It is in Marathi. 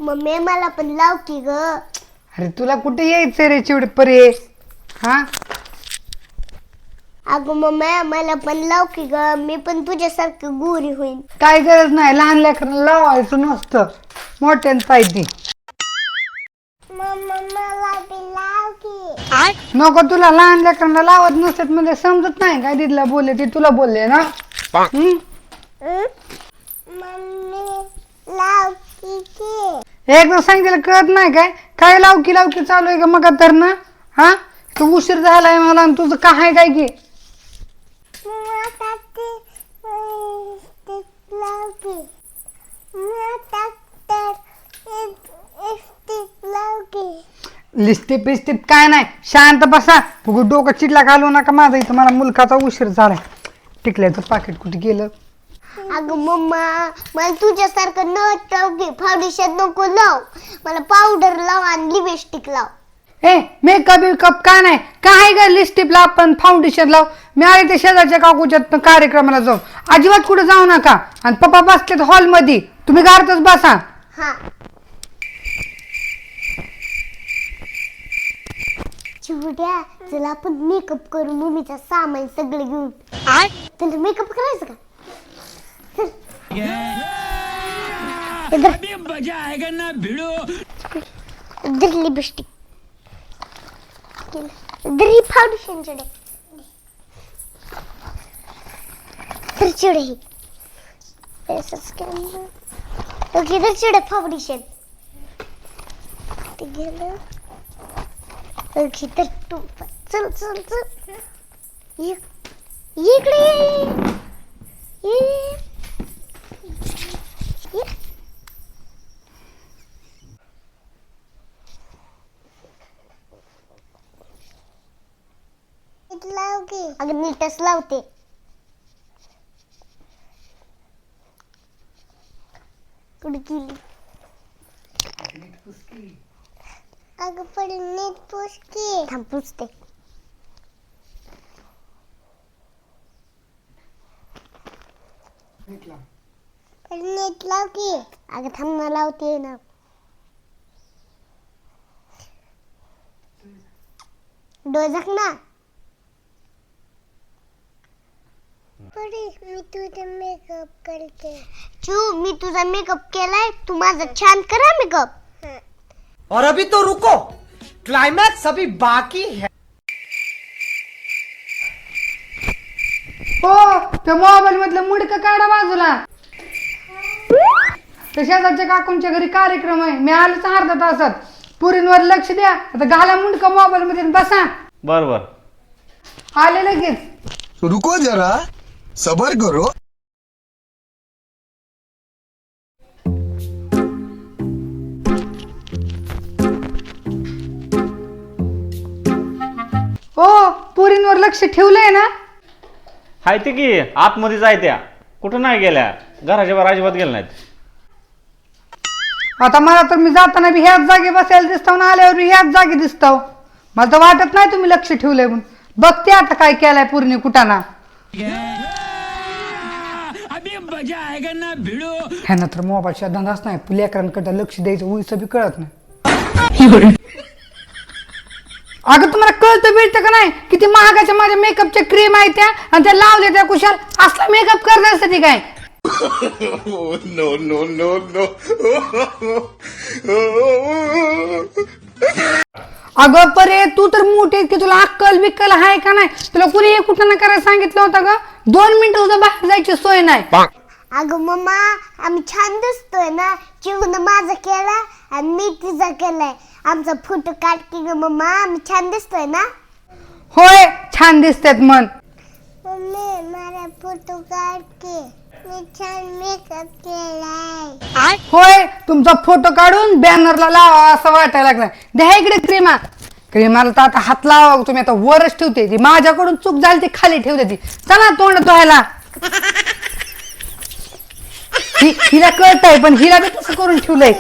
मम्मी मला पण लाव की ग. अरे तुला कुठे यायचं रे चिवडे परे? हा अगं मम्मी मला पण लाव की ग, मी पण तुझ्यासारखी गोरी होईन. काय गरज नाही, लहान लेकरांना लावायचं नसतं, मोठ्यांचं आहे ती. मला बी लाव की. नको, तुला लहान लेकरांना लावत नसतात म्हणजे समजत नाही काय? दिदीला बोलले ती तुला बोलले ना. मम्मी लाव की. एकदा सांगितलं कळत नाही काय? काय लावकी लावकी चालू आहे का मग तर ना? हा तू उशीर झालाय मला आणि तुझं काय आहे काय की? लिस्टिप बिस्टिप काय नाही, शांत बसा. उगाच डोकं चिडला घालू नका माझा. इथं मला मुलखाचा उशीर झालाय. टिकल्याचं पाकिट कुठे गेलं? अगं मम्मा मला तुझ्यासारखं नट लाव की, फाउंडेशन नको लाव, मला पावडर लाव आणि लिपस्टिक लाव. ए मेकअप बिकअप काय नाही, काय ग लिपस्टिक लाव पण फाउंडेशन लाव. मी आले ते शेजारच्या काकूच्या कार्यक्रमाला जाऊ. अजिबात कुठे जाऊ नका. आणि पप्पा बसलेत हॉलमध्ये, तुम्ही घरातच बसा. हा चिवड्या, चला आपण मेकअप करू, मम्मीचा सामान सगळं घेऊन. तुला मेकअप करायचं का? इधर लिपस्टिक, इधर ही फाउंडेशन चढ़े, इधर चढ़े ही ऐसा स्कैन, तो किधर चढ़े फाउंडेशन, ठीक है ना? इधर तू चल चल चल, ये इकडे ये. अगं नीटच लावते. कुठे गेली? अगं पण नीट पुस की. थांब पुसते. नीट लाव की. अगं थांब ना, लावते ना. डोळे झाक ना. मी तुझा मेकअप करते. मी तुझा मेकअप केलाय, तू माझा छान करा मेकअप. और अभी तो रुको, क्लाइमैक्स अभी बाकी है. हो, त्या मोबाईल मधलं मुडकं काढा बाजूला. त्या शेजारच्या काकूंच्या घरी कार्यक्रम आहे, मी आलोच अर्धा तासात. पुरींवर लक्ष द्या. आता घाला मुंडकं मोबाईल मध्ये बसा. बर आले लगेच. रुको जरा, सबर करो. हो, पुरींवर लक्ष ठेवलंय ना? हाय ते की आतमध्ये जाय त्या, कुठं नाही गेल्या, घराच्या बाहेर अजिबात गेल्या नाहीत. आता मला तर मी जाताना बी ह्याच जागी बसायला दिसतो ना आल्यावर बी ह्याच जागी दिसतो. मला तर वाटत नाही तुम्ही लक्ष ठेवलंय म्हणून. बघते आता काय केलाय पूर्ण कुटाना. ह्यांना तर मोबाईलच्या धंदाच नाही, लेकरांकडे लक्ष द्यायचं उईचं बी कळत नाही. अगं तुम्हाला कळतं मिळतं का नाही? किती महागाच्या माझ्या मेकअपच्या क्रीम आहे त्या, आणि त्या लावल्या त्या कुशाल असला मेकअप करण्यासाठी काय? No no no no. अगं परे, तू तर मोठी की तुला अक्कल बिक्कल आहे का नाही? तुला कुणी हे कुठं ना करायला सांगितलं होतं का? 2 मिनिटं तुझं बाहेर जायची सोय नाही. अगं मम्मा आम्ही छान दिसतोय ना. चिवनं माझा केला आणि मी तिचा केलाय. आमचा फोटो काढ की ग मम्मा, आम्ही छान दिसतोय ना. होय, छान दिसतात मन. मम्मी मला फोटो काढ की, मी छान मेकअप केलाय. होय, तुमचा फोटो काढून बॅनरला लावा असं वाटायला लागलाय. द्या इकडे क्रीमा. क्रीमाला तर आता हात लावा तुम्ही, आता वरच ठेवते ती. माझ्याकडून चूक झाली ती खाली ठेवते ती. चला तोंड धुवायला. हिला कळतंय पण हिला बी तसं करून ठेवलंय.